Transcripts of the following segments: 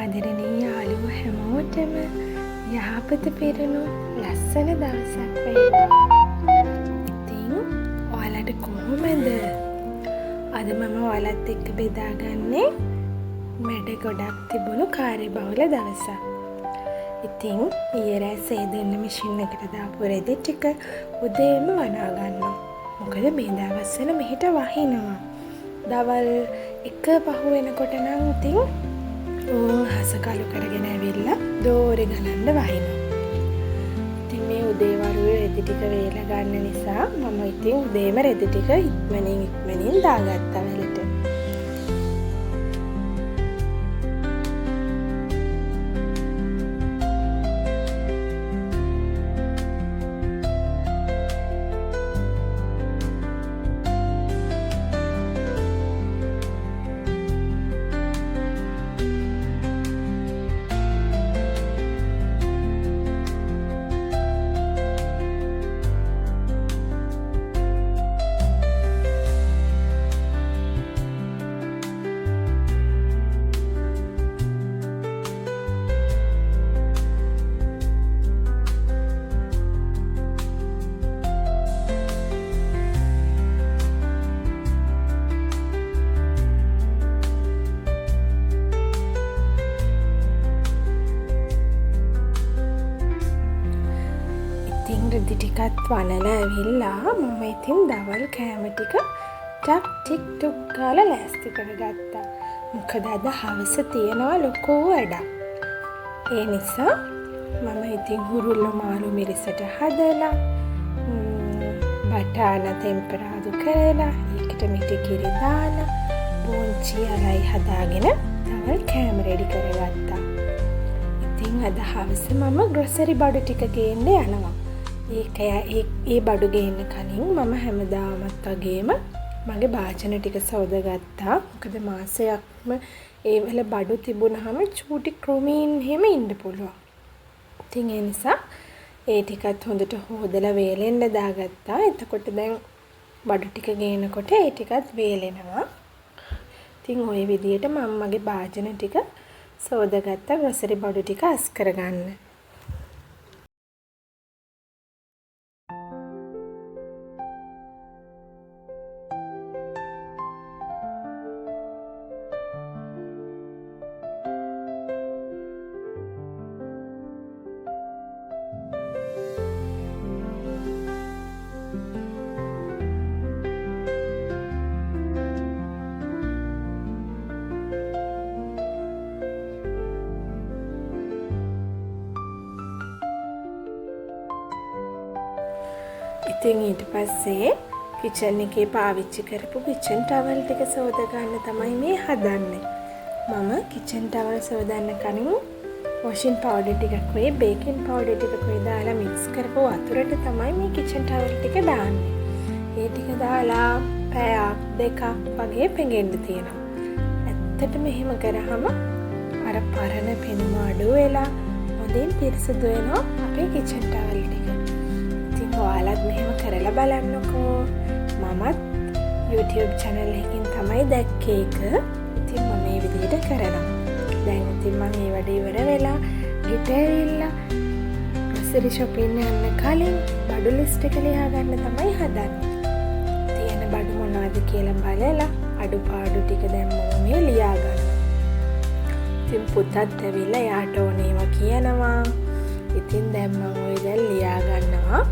ආදරණීය යාළුවෝ හැමෝටම යහපත පිරුණු ලස්සන දවසක් වේවා. ඉතින් ඔයාලට කොහොමද? අද මම ඔයාලත් එක්ක බෙදාගන්නේ මැඩ ගොඩක් තිබුණු කාර්යබහුල දවසක්. ඉතින් ඊයේ රෑ සේදෙන්න මැෂින් එකට දාපු රෙදි ටික උදේම වනා ගන්නවා. මොකද මේ දවස්වල මෙහෙට වහිනවා. දවල් 1 පහ වෙනකොට නම් ඉතින් හස කළු කරගෙන ඇවිල්ලා දෝරේ ගලන්න වහිනවා. ඉතින් මේ උදේ වරුවේ රෙදි ටික වේලා ගන්න නිසා මම ඉතින් උදේම රෙදි ටික ඉක්මනින් දාගත්තා වෙලට. රෙදි ටිකත් වනලා ඇවිල්ලා මම ඉතින් දවල් කෑම ටික ටික් ටුක් ගාලා ලෑස්ති කරගත්තා. මොකද අද හවස තියෙනවා ලොකු වැඩක්. ඒ නිසා මම ඉතින් හුරුල්ල මාළු මිරිසට හදලා බටාන තෙම්පරාදු කරලා ඒකට මිටි කිරි දාලා බෝන්චි අලයි හදාගෙන දවල් කෑම රෙඩි කරගත්තා. ඉතින් අද හවස මම ග්‍රොසරි බඩු ටික ගේන්න යනවා. ඒ බඩු ගේන්න කලින් මම හැමදාමත් වගේම මගේ භාජන ටික සෝදාගත්තා. මොකද මාසයක්ම ඒ වල බඩු තිබුණාම චූටි ක්‍රමීන් එහෙම ඉන්න පුළුවන්. ඉතින් ඒ නිසා ඒ ටිකත් හොඳට හොදලා වේලෙන්න දාගත්තා. එතකොට දැන් බඩු ටික ගේනකොට ඒ ටිකත් වේලෙනවා. ඉතින් ওই විදිහට මම මගේ භාජන ටික සෝදාගත්තා ග්‍රොසරි බඩු ටික අස් කරගන්න. ඉතින් ඊට පස්සේ කිචන් එකේ පාවිච්චි කරපු කිචන් ටවල් ටික සෝදා ගන්න තමයි මේ හදන්නේ. මම කිචන් ටවල් සෝදන්න කලින් වොෂින් පවුඩර් ටිකක් වෙයි බේකින් පවුඩර් ටිකක් වෙයි දාලා මික්ස් කරපු වතුරට තමයි මේ කිචන් ටවල් ටික දාන්නේ. ඒ ටික දාලා පැයක් දෙකක් වගේ පෙඟෙන්න තියෙනවා. ඇත්තටම මෙහෙම කරාම අර පරණ පෙනුම අඩු වෙලා හොඳින් පිරිසිදු වෙනවා අපේ කිචන් ටවල් ටික. ඔයාලත් මෙහෙම කරලා බලන්නකෝ. මමත් YouTube channel එකකින් තමයි දැක්කේ එක. ඉතින් මම මේ විදිහට කරනවා. දැන් ඉතින් මම මේ වැඩේ ඉවර වෙලා ගෙට ඇවිල්ලා grocery shopping යන්න කලින් බඩු ලිස්ට් එක ලියා ගන්න තමයි හදන්නේ. තියෙන බඩු මොනවද කියලා බලලා අඩුපාඩු ටික දැන් මම මේ ලියා ගන්නවා. ඉතින් පුතත් ඇවිල්ලා යාට ඕනේවා කියනවා. ඉතින් දැන් මම ඔය දැන් ලියා ගන්නවා.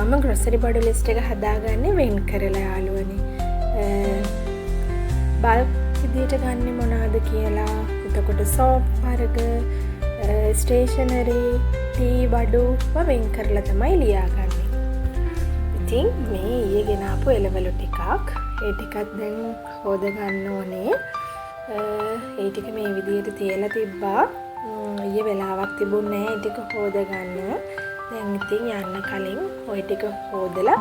මම ග්‍රොසරි බඩු ලිස්ට් එක හදාගන්නේ වෙන් කරලා යාළුවනේ. බල්ක් විදියට ගන්නේ මොනවද කියලා. එතකොට සෝප් වර්ග, ස්ටේෂනරි, ටී බඩු වෙන් කරලා තමයි ලියාගන්නේ. ඉතින් මේ ඊයේ ගෙනාපු එළවලු ටිකක්. ඒ ටිකත් දැන් හොද ගන්න ඕනේ. ඒ ටික මේ විදියට තියලා තිබ්බා. ඊයේ වෙලාවක් තිබුණේ නැහැ ඒ ටික හොද ගන්න. දැන් ඉතින් යන්න කලින් ওই ටික හොදලා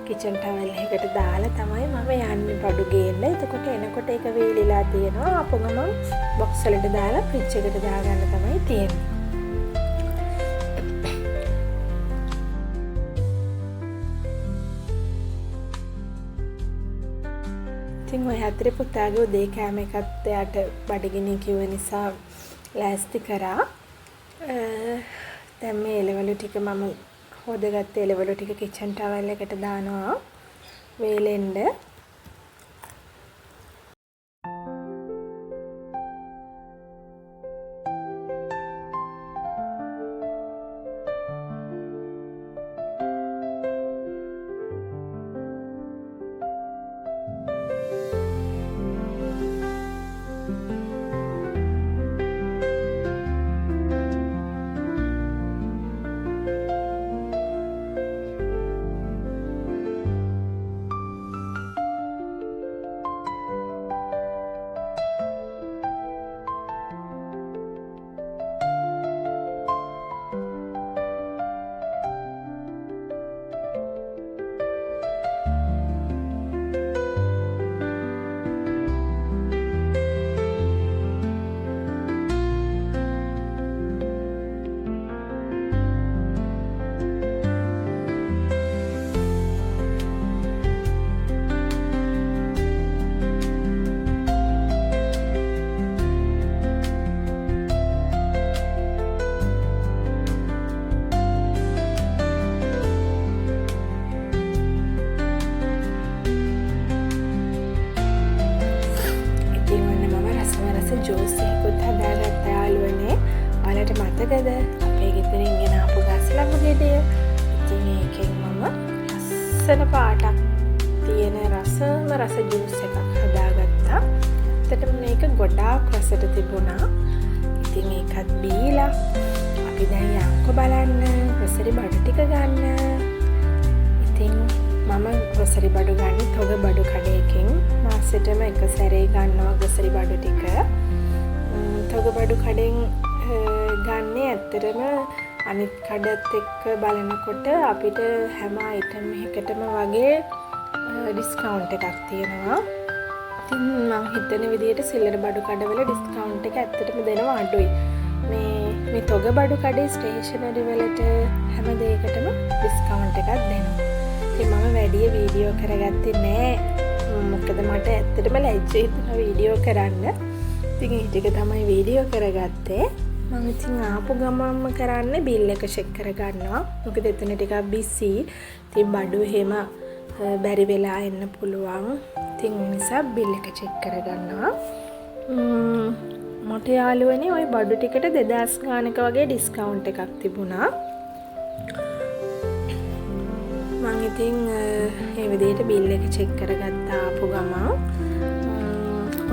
කිචන් ටවල් එකකට දාලා තමයි මම යන්නේ බඩු ගේන්න. එතකොට එනකොට ඒක වේලිලා තියෙනවා. අපු ගමන් බොක්ස් වලට දාලා ෆ්‍රිජ් එකට දාගන්න තමයි තියෙන්නේ. ඉතින් ඔය හතරේ පුතාගේ උදේ කෑම එකත් එයාට බඩගිනි කිව්ව නිසා ලෑස්ති කරා. දැන් මේ එළවලු ටික මම හොදගත්ත එළවලු ටික කිචන් ටවල් එකට දානවා වේලෙන්න. ජූස් එකකුත් හදාගත්ත යාළුවනේ. ඔයාලට මතකද අපේ ගෙදරින් ගෙන ආපු ගස්ලම්ම ගෙඩිය? ඉතින් ඒකෙන් මම ලස්සන පාටක් තියෙන රස ජූස් එකක් හදාගත්තා. ඇත්තටම මේක ගොඩාක් රසට තිබුණා. ඉතින් ඒකත් බීලා අපි දැන් යන්කො බලන්න ග්‍රොසරි බඩු ටික ගන්න. ඉතින් මම ග්‍රොසරි බඩු ගන්නේ තොග බඩු කඩේකින්. මාසෙටම එක සැරේ ගන්නවා ග්‍රොසරි බඩු ටික. තොග බඩු කඩෙන් ගන්නේ ඇත්තටම අනිත් කඩත් එක්ක බලනකොට අපිට හැම අයිටම් එකකටම වගේ ඩිස්කවුන්ට් එකක් තියෙනවා. ඉතින් මම හිතන විදිහට සිල්ලර බඩු කඩවල ඩිස්කවුන්ට් එක ඇත්තටම දෙනවා අඩුයි. මේ තොග බඩු කඩේ ස්ටේෂනරි වලට හැම දෙයකටම ඩිස්කවුන්ට් එකක් දෙනවා. ඉතින් මම වැඩි වීඩියෝ කරගත්තේ නෑ. මොකද මට ඇත්තටම ලැජ්ජා හිතුණා වීඩියෝ කරන්න. ඉතින් ඒ ටික තමයි වීඩියෝ කරගත්තේ. මම ඉතින් ආපු ගමන්ම කරන්නේ බිල් එක චෙක් කරගන්නවා. මොකද එතන ටිකක් බිසි. ඉතින් බඩු එහෙම බැරි වෙලා එන්න පුළුවන්. ඉතින් ඒ නිසා බිල් එක චෙක් කරගන්නවා. මට යාළුවනේ ওই බඩු ටිකට 2000 ගානක වගේ ඩිස්කවුන්ට් එකක් තිබුණා. මම ඉතින් මේ විදිහට බිල් එක චෙක් කරගත්තා ආපු ගමන්.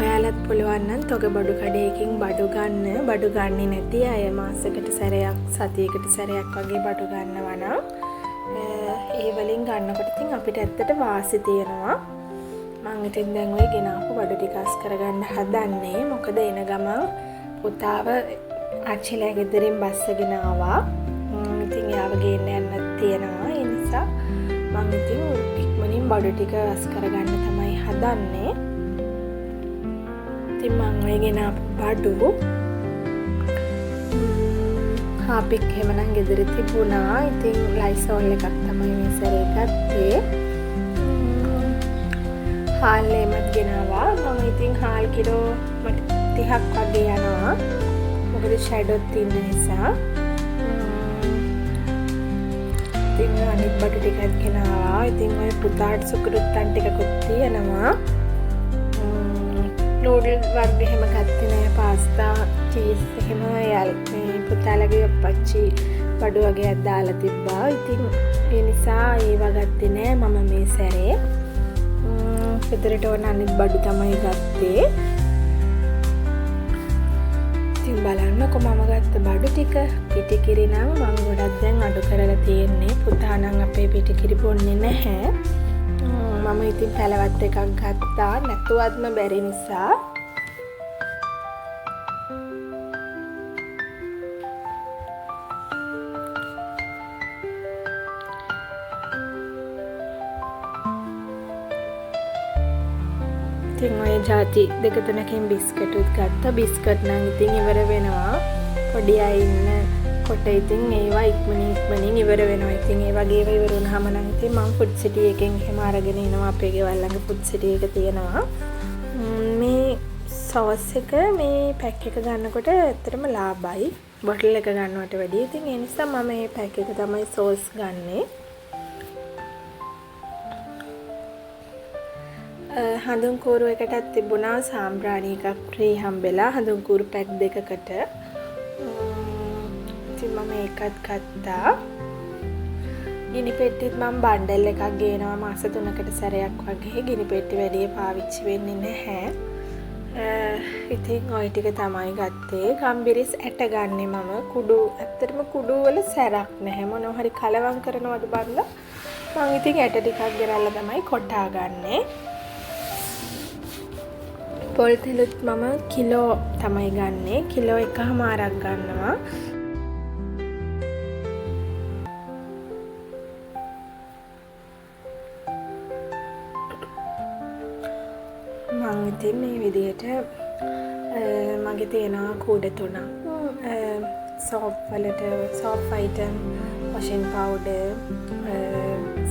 ඔයාලත් පුළුවන් නම් තොග බඩු කඩේකින් බඩු ගන්න. බඩු ගන්නේ නැති අය මාසෙකට සැරයක් සතියකට සැරයක් වගේ බඩු ගන්නවා නම් ඒ වලින් ගන්නකොට ඉතින් අපිට ඇත්තට වාසි තියෙනවා. මම ඉතින් දැන් ওই ගෙනාපු බඩු ටික අස් කරගන්න හදන්නේ. මොකද එන ගමන් පුතාව ආච්චිලා ගෙදරින් බස්සගෙන ආවා. ඉතින් යාව ගේන්න යන්නත් තියෙනවා. ඒ නිසා මම ඉතින් ඉක්මනින් බඩු ටික අස් කරගන්න තමයි හදන්නේ. ඉතින් මම ඔය ගෙනාපු බඩු හාපික් එහෙමනම් ගෙදර තිබුණා. ඉතින් ලයිසෝල් එකක් තමයි මේ සැරේ ගත්තේ. හාල් එමත් ගෙනාවා. මම ඉතින් හාල් කිලෝ 30ක් වගේ යනවා. මොකද ෂැඩෝත් තියෙන නිසා. ඉතින් අනිත් බඩු ටිකක් ගෙනාවා. ඉතින් ඔය පුතාට සුකුරුත්තන් ටිකකුත් තියෙනවා. නූඩල් වර්ග එහෙම ගත්තේ නෑ. පාස්තා චීස් එහෙම මේ පුතාලගේ අප්පච්චි බඩු වගේක් දාලා තිබ්බා. ඉතින් ඒ නිසා ඒවා ගත්තේ නෑ මම මේ සැරේ. ගෙදරට ඕන අනිත් බඩු තමයි ගත්තේ. ඉතින් බලන්නකො මම ගත්ත බඩු ටික. පිටිකිරි නම් මම ගොඩක් දැන් අඩු කරලා තියෙන්නේ. පුතා නම් අපේ පිටිකිරි බොන්නේ නැහැ. මම ඉතින් පැලවත් එකක් ගත්තා. නැතුවත්ම බැරි නිසා. ඉතින් ඔය ජාති දෙක තුනකින් බිස්කටුත් ගත්තා. බිස්කට් නම් ඉතින් ඉවර වෙනවා. පොඩි අය ඉන්න කොට ඉතින් ඒවා ඉක්මනින් ඉවර වෙනවා. ඉතින් ඒ වගේ ඒවා ඉවර වුණාම නම් ඉතින් මම ෆුඩ් සිටි එකෙන් එහෙම අරගෙන එනවා. අපේ ගෙවල් ළඟ ෆුඩ් සිටි එක තියෙනවා. මේ සෝස් එක මේ පැක් එක ගන්නකොට ඇත්තටම ලාභයි. බොටල් එක ගන්නවට වැඩිය. ඉතින් ඒ නිසා මම මේ පැක් එක තමයි සෝස් ගන්නෙ. හඳුන් කූරු එකටත් තිබුණා සාම්බ්‍රාණි එකක් ෆ්‍රී හම්බෙලා හඳුන් කූරු පැක් දෙකකට. ඉතින් මම ඒකත් ගත්තා. ගිනි පෙට්ටිත් මම බණ්ඩල් එකක් ගේනවා මාස 3කට සැරයක් වගේ. ගිනි පෙට්ටි වැඩි පාවිච්චි වෙන්නේ නැහැ. ඉතින් ඔය ටික තමයි ගත්තේ. ගම්බිරිස් ඇට ගන්නෙ මම. කුඩු ඇත්තටම කුඩු වල සැරක් නැහැ. මොනවා හරි කලවම් කරනවද බන්ද? මම ඉතින් ඇට ටිකක් ගෙනල්ලා තමයි කොටා ගන්නෙ. පොල් තෙලුත් මම කිලෝ තමයි ගන්නෙ. කිලෝ 1මාරක් ගන්නවා. මම ඉතින් මේ විදිහට මගේ තියෙනවා කූඩ 3ක්. සෝප් වලට සෝප් අයිටම්, වොෂින් පවුඩර්,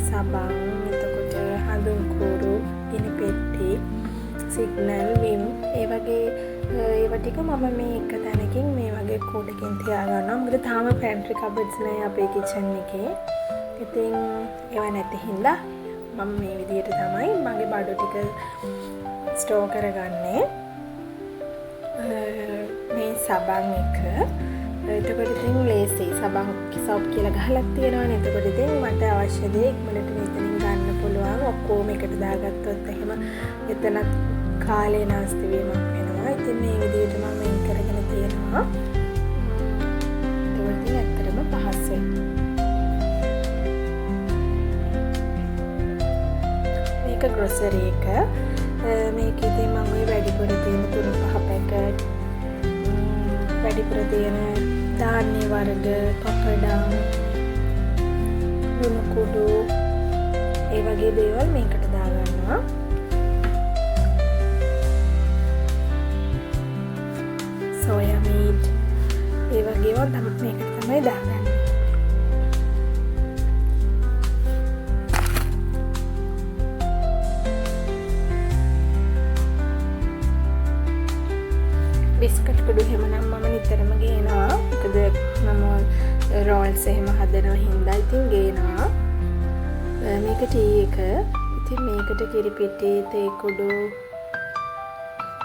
සබන්, එතකොට හඳුන් කූරු, ගිනි පෙට්ටි, සිග්නල්, විම්, ඒ වගේ ඒවා ටික මම මේ එක තැනකින් මේ වගේ කූඩකින් තියාගන්නවා. මොකද තාම පැන්ට්‍රි කබඩ්ස් නැහැ අපේ කිචන් එකේ. ඉතින් ඒවා නැති හින්දා මම මේ විදිහට තමයි මගේ බඩු ටික ස්ටෝ කරගන්නේ. මේ සබන් එක. එතකොට ඉතින් ලේසි සබන් සෝප් කියලා ගහලා තියෙනවනේ. එතකොට ඉතින් මට අවශ්‍ය දේ ඉක්මනට මෙතනින් ගන්න පුළුවන්. ඔක්කොම එකට දාගත්තොත් එහෙම එතනත් කාලේ නාස්ති වීමක් වෙනවා. ඉතින් මේ විදිහට මම වෙන් කරගෙන තියෙනවා. එතකොට ඉතින් ඇත්තටම පහසුයි. මේක ග්‍රොසරි එක. මේක ඉතින් මම ඔය වැඩිපුර තියෙන 3-5 පැකට්, වැඩිපුර තියෙන ධාන්‍ය වර්ග, පපඩම්, ලුණු කුඩු, ඒ වගේ දේවල් මේකට දාගන්නවා. සෝයා මීට්, ඒ වගේම මේකට තමයි දාගන්නේ. බිස්කට් කුඩු එහෙමනම් මම නිතරම ගේනවා. මොකද මම රෝල්ස් එහෙම හදනවා හින්දා ඉතින් ගේනවා. මේක ටී එක. ඉතින් මේකට කිරි පිටි, තේ කුඩු,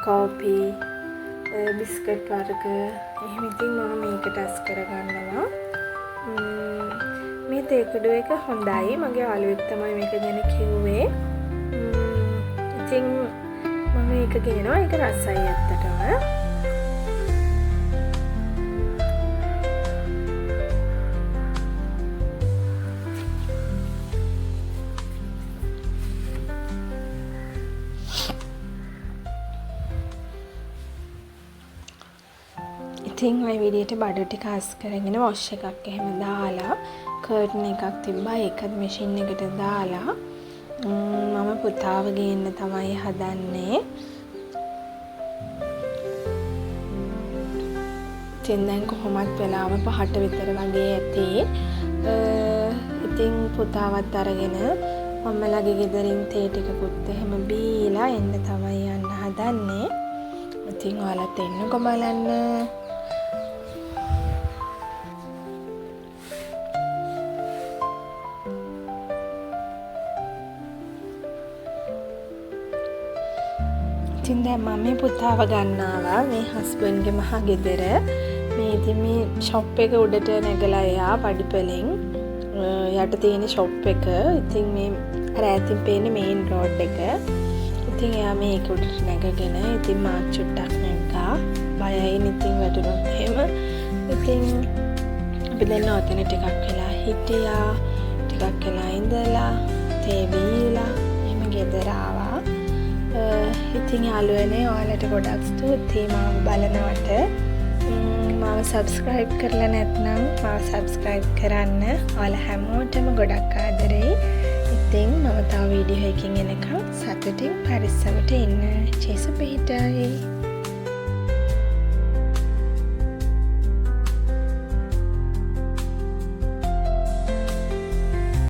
කෝපි, බිස්කට් වර්ග එහෙම ඉතින් මම මේකට අස් කරගන්නවා. මේ තේ කුඩු එක හොඳයි. මගේ යාළුවෙක් තමයි මේක ගැන කිව්වේ. ඉතින් මම මේක ගේනවා. ඒක රසයි ඇත්තටම. ඉතින් ඔය විදිහට බඩු ටික අස් කරගෙන වොෂ් එකක් එහෙම දාලා කර්ටන් එකක් තිබ්බා. ඒකත් මැෂින් එකට දාලා මම පුතාව ගේන්න තමයි හදන්නේ. ඉතින් දැන් කොහොමත් වෙලාව 5ට විතර වගේ ඇති. ඉතින් පුතාවත් අරගෙන මම්මලාගේ ගෙදරින් තේ ටිකකුත් එහෙම බීලා එන්න තමයි යන්න හදන්නේ. ඉතින් ඔයාලත් එන්නකො බලන්න. ඉතින් දැන් මම මේ පුතාව ගන්නවා මේ හස්බන්ඩ්ගේ මහ ගෙදර. මේ ඉතින් මේ ෂොප් එක උඩට නැගලා එයා පඩිපෙලෙන් යට තියෙන ෂොප් එක. ඉතින් මේ අර ඈතින් පේන මේන් රෝඩ් එක. ඉතින් එයා මේක උඩට නැගගෙන ඉතින් මාත් චුට්ටක් නැග්ගා. බයයි ඉතින් වැටුණොත් එහෙම. ඉතින් අපි දැන් ඔතන ටිකක් වෙලා හිටියා. ටිකක් වෙලා ඉඳලා තේ බීලා එහෙම ගෙදර ආවා. ඉතින් යාළුවනේ ඔයාලට ගොඩක් ස්තුතියි මාව බලනවට. මාව සබ්ස්ක්‍රයිබ් කරලා නැත්නම් මාව සබ්ස්ක්‍රයිබ් කරන්න. ඔයාලා හැමෝටම ගොඩක් ආදරෙයි. ඉතින් මම තව වීඩියෝ එකකින් එනකම් සතුටින් පරිස්සමට ඉන්න. ජේසු පිහිටයි.